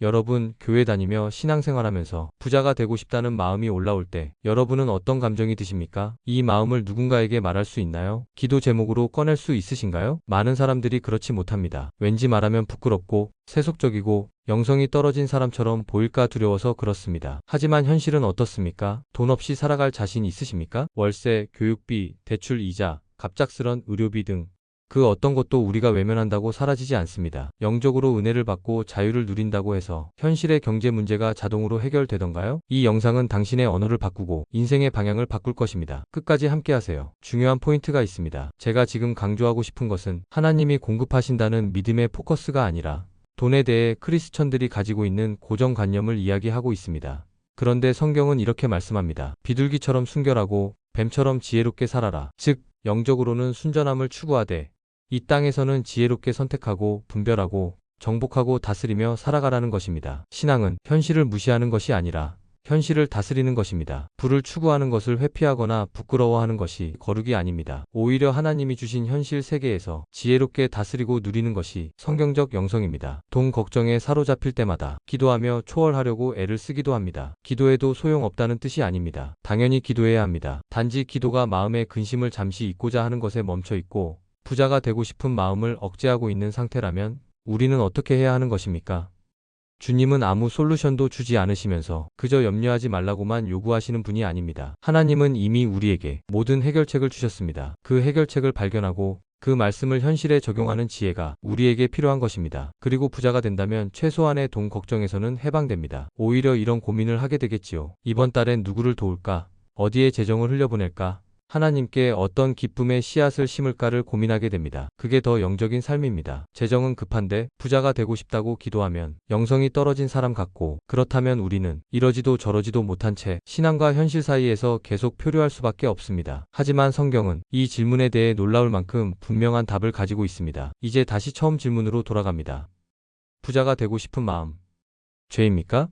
여러분, 교회 다니며 신앙생활하면서 부자가 되고 싶다는 마음이 올라올 때 여러분은 어떤 감정이 드십니까? 이 마음을 누군가에게 말할 수 있나요? 기도 제목으로 꺼낼 수 있으신가요? 많은 사람들이 그렇지 못합니다. 왠지 말하면 부끄럽고 세속적이고 영성이 떨어진 사람처럼 보일까 두려워서 그렇습니다. 하지만 현실은 어떻습니까? 돈 없이 살아갈 자신 있으십니까? 월세, 교육비, 대출 이자, 갑작스런 의료비 등 그 어떤 것도 우리가 외면한다고 사라지지 않습니다. 영적으로 은혜를 받고 자유를 누린다고 해서 현실의 경제 문제가 자동으로 해결되던가요? 이 영상은 당신의 언어를 바꾸고 인생의 방향을 바꿀 것입니다. 끝까지 함께하세요. 중요한 포인트가 있습니다. 제가 지금 강조하고 싶은 것은 하나님이 공급하신다는 믿음의 포커스가 아니라 돈에 대해 크리스천들이 가지고 있는 고정관념을 이야기하고 있습니다. 그런데 성경은 이렇게 말씀합니다. 비둘기처럼 순결하고 뱀처럼 지혜롭게 살아라. 즉, 영적으로는 순전함을 추구하되 이 땅에서는 지혜롭게 선택하고 분별하고 정복하고 다스리며 살아가라는 것입니다. 신앙은 현실을 무시하는 것이 아니라 현실을 다스리는 것입니다. 부를 추구하는 것을 회피하거나 부끄러워하는 것이 거룩이 아닙니다. 오히려 하나님이 주신 현실 세계에서 지혜롭게 다스리고 누리는 것이 성경적 영성입니다. 돈 걱정에 사로잡힐 때마다 기도하며 초월하려고 애를 쓰기도 합니다. 기도해도 소용없다는 뜻이 아닙니다. 당연히 기도해야 합니다. 단지 기도가 마음의 근심을 잠시 잊고자 하는 것에 멈춰 있고 부자가 되고 싶은 마음을 억제하고 있는 상태라면 우리는 어떻게 해야 하는 것입니까? 주님은 아무 솔루션도 주지 않으시면서 그저 염려하지 말라고만 요구하시는 분이 아닙니다. 하나님은 이미 우리에게 모든 해결책을 주셨습니다. 그 해결책을 발견하고 그 말씀을 현실에 적용하는 지혜가 우리에게 필요한 것입니다. 그리고 부자가 된다면 최소한의 돈 걱정에서는 해방됩니다. 오히려 이런 고민을 하게 되겠지요. 이번 달엔 누구를 도울까? 어디에 재정을 흘려보낼까? 하나님께 어떤 기쁨의 씨앗을 심을까를 고민하게 됩니다. 그게 더 영적인 삶입니다. 재정은 급한데 부자가 되고 싶다고 기도하면 영성이 떨어진 사람 같고, 그렇다면 우리는 이러지도 저러지도 못한 채 신앙과 현실 사이에서 계속 표류할 수밖에 없습니다. 하지만 성경은 이 질문에 대해 놀라울 만큼 분명한 답을 가지고 있습니다. 이제 다시 처음 질문으로 돌아갑니다. 부자가 되고 싶은 마음, 죄입니까?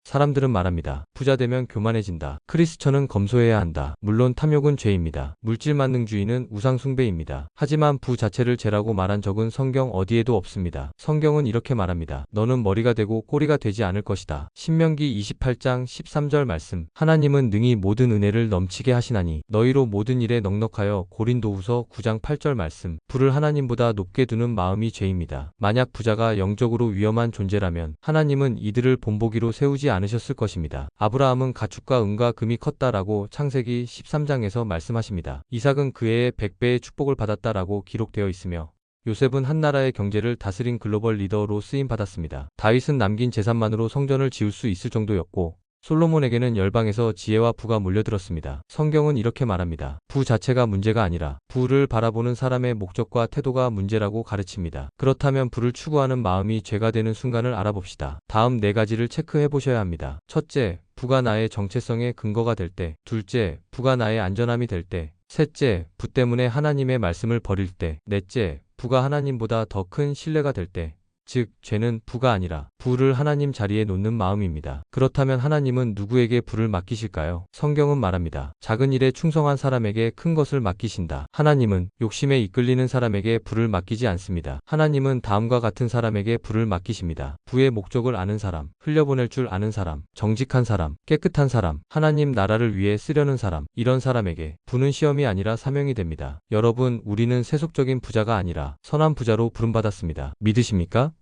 사람들은 말합니다. 부자 되면 교만해진다. 크리스천은 검소해야 한다. 물론 탐욕은 죄입니다. 물질만능주의는 우상숭배입니다. 하지만 부 자체를 죄라고 말한 적은 성경 어디에도 없습니다. 성경은 이렇게 말합니다. 너는 머리가 되고 꼬리가 되지 않을 것이다. 신명기 28장 13절 말씀. 하나님은 능히 모든 은혜를 넘치게 하시나니 너희로 모든 일에 넉넉하여. 고린도후서 9장 8절 말씀. 부를 하나님보다 높게 두는 마음이 죄입니다. 만약 부자가 영적으로 위험한 존재라면 하나님은 이들을 본보기로 세우지 않으셨을 것입니다. 아브라함은 가축과 은과 금이 컸다라고 창세기 13장에서 말씀하십니다. 이삭은 그 해에 100배의 축복을 받았다라고 기록되어 있으며 요셉은 한 나라의 경제를 다스린 글로벌 리더로 쓰임 받았습니다. 다윗은 남긴 재산만으로 성전을 지을 수 있을 정도였고 솔로몬에게는 열방에서 지혜와 부가 몰려들었습니다. 성경은 이렇게 말합니다. 부 자체가 문제가 아니라 부를 바라보는 사람의 목적과 태도가 문제라고 가르칩니다. 그렇다면 부를 추구하는 마음이 죄가 되는 순간을 알아봅시다. 다음 4가지를 체크해 보셔야 합니다. 첫째, 부가 나의 정체성의 근거가 될 때. 둘째, 부가 나의 안전함이 될 때. 셋째, 부 때문에 하나님의 말씀을 버릴 때. 넷째, 부가 하나님보다 더 큰 신뢰가 될 때. 즉, 죄는 부가 아니라 부를 하나님 자리에 놓는 마음입니다. 그렇다면 하나님은 누구에게 부를 맡기실까요? 성경은 말합니다. 작은 일에 충성한 사람에게 큰 것을 맡기신다. 하나님은 욕심에 이끌리는 사람에게 부를 맡기지 않습니다. 하나님은 다음과 같은 사람에게 부를 맡기십니다. 부의 목적을 아는 사람, 흘려보낼 줄 아는 사람, 정직한 사람, 깨끗한 사람, 하나님 나라를 위해 쓰려는 사람, 이런 사람에게 부는 시험이 아니라 사명이 됩니다. 여러분, 우리는 세속적인 부자가 아니라 선한 부자로 부름받았습니다. 믿으십니까?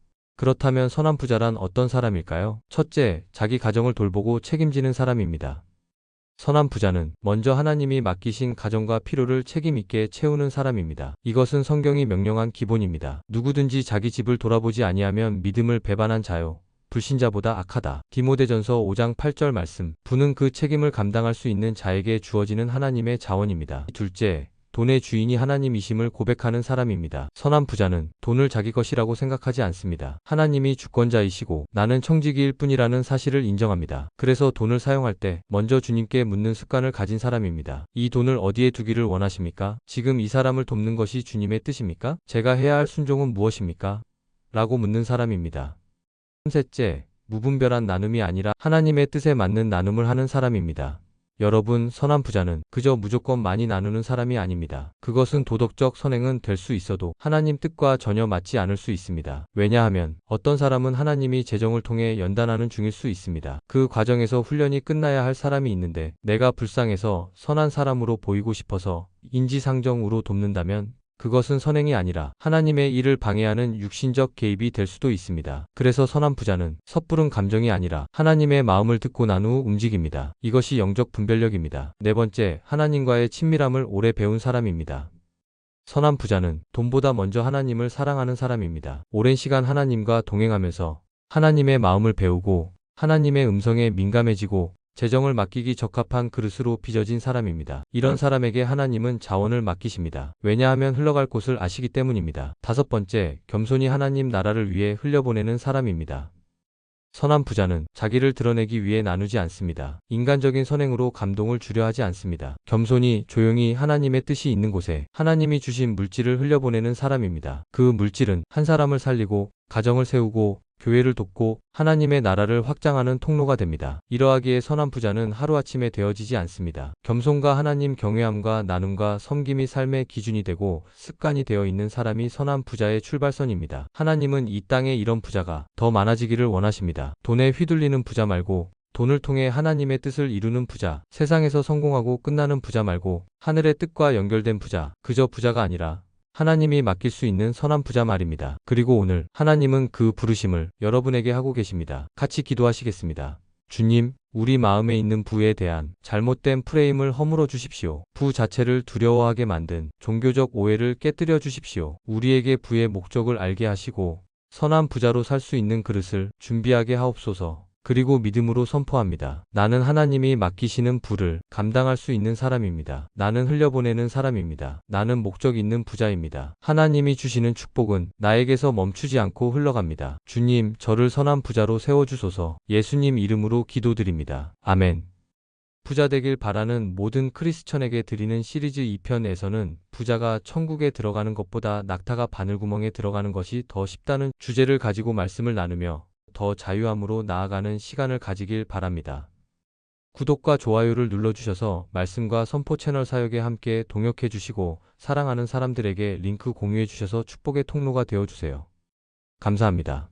그렇다면 선한 부자란 어떤 사람일까요? 첫째, 자기 가정을 돌보고 책임지는 사람입니다. 선한 부자는 먼저 하나님이 맡기신 가정과 필요를 책임 있게 채우는 사람입니다. 이것은 성경이 명령한 기본입니다. 누구든지 자기 집을 돌아보지 아니하면 믿음을 배반한 자요, 불신자보다 악하다. 디모데전서 5장 8절 말씀. 부는 그 책임을 감당할 수 있는 자에게 주어지는 하나님의 자원입니다. 둘째, 돈의 주인이 하나님이심을 고백하는 사람입니다. 선한 부자는 돈을 자기 것이라고 생각하지 않습니다. 하나님이 주권자이시고 나는 청지기일 뿐이라는 사실을 인정합니다. 그래서 돈을 사용할 때 먼저 주님께 묻는 습관을 가진 사람입니다. 이 돈을 어디에 두기를 원하십니까? 지금 이 사람을 돕는 것이 주님의 뜻입니까? 제가 해야 할 순종은 무엇입니까? 라고 묻는 사람입니다. 셋째, 무분별한 나눔이 아니라 하나님의 뜻에 맞는 나눔을 하는 사람입니다. 여러분, 선한 부자는 그저 무조건 많이 나누는 사람이 아닙니다. 그것은 도덕적 선행은 될 수 있어도 하나님 뜻과 전혀 맞지 않을 수 있습니다. 왜냐하면 어떤 사람은 하나님이 재정을 통해 연단하는 중일 수 있습니다. 그 과정에서 훈련이 끝나야 할 사람이 있는데 내가 불쌍해서 선한 사람으로 보이고 싶어서 인지상정으로 돕는다면 그것은 선행이 아니라 하나님의 일을 방해하는 육신적 개입이 될 수도 있습니다. 그래서 선한 부자는 섣부른 감정이 아니라 하나님의 마음을 듣고 난 후 움직입니다. 이것이 영적 분별력입니다. 네 번째, 하나님과의 친밀함을 오래 배운 사람입니다. 선한 부자는 돈보다 먼저 하나님을 사랑하는 사람입니다. 오랜 시간 하나님과 동행하면서 하나님의 마음을 배우고 하나님의 음성에 민감해지고 재정을 맡기기 적합한 그릇으로 빚어진 사람입니다. 이런 사람에게 하나님은 자원을 맡기십니다. 왜냐하면 흘러갈 곳을 아시기 때문입니다. 다섯 번째, 겸손히 하나님 나라를 위해 흘려보내는 사람입니다. 선한 부자는 자기를 드러내기 위해 나누지 않습니다. 인간적인 선행으로 감동을 주려 하지 않습니다. 겸손히 조용히 하나님의 뜻이 있는 곳에 하나님이 주신 물질을 흘려보내는 사람입니다. 그 물질은 한 사람을 살리고 가정을 세우고 교회를 돕고 하나님의 나라를 확장하는 통로가 됩니다. 이러하기에 선한 부자는 하루아침에 되어지지 않습니다. 겸손과 하나님 경외함과 나눔과 섬김이 삶의 기준이 되고 습관이 되어 있는 사람이 선한 부자의 출발선입니다. 하나님은 이 땅에 이런 부자가 더 많아지기를 원하십니다. 돈에 휘둘리는 부자 말고 돈을 통해 하나님의 뜻을 이루는 부자, 세상에서 성공하고 끝나는 부자 말고 하늘의 뜻과 연결된 부자, 그저 부자가 아니라 하나님이 맡길 수 있는 선한 부자 말입니다. 그리고 오늘 하나님은 그 부르심을 여러분에게 하고 계십니다. 같이 기도하시겠습니다. 주님, 우리 마음에 있는 부에 대한 잘못된 프레임을 허물어 주십시오. 부 자체를 두려워하게 만든 종교적 오해를 깨뜨려 주십시오. 우리에게 부의 목적을 알게 하시고 선한 부자로 살 수 있는 그릇을 준비하게 하옵소서. 그리고 믿음으로 선포합니다. 나는 하나님이 맡기시는 부를 감당할 수 있는 사람입니다. 나는 흘려보내는 사람입니다. 나는 목적 있는 부자입니다. 하나님이 주시는 축복은 나에게서 멈추지 않고 흘러갑니다. 주님, 저를 선한 부자로 세워주소서. 예수님 이름으로 기도드립니다. 아멘. 부자 되길 바라는 모든 크리스천에게 드리는 시리즈 2편에서는 부자가 천국에 들어가는 것보다 낙타가 바늘구멍에 들어가는 것이 더 쉽다는 주제를 가지고 말씀을 나누며 더 자유함으로 나아가는 시간을 가지길 바랍니다. 구독과 좋아요를 눌러주셔서 말씀과 선포 채널 사역에 함께 동역해 주시고 사랑하는 사람들에게 링크 공유해 주셔서 축복의 통로가 되어 주세요. 감사합니다.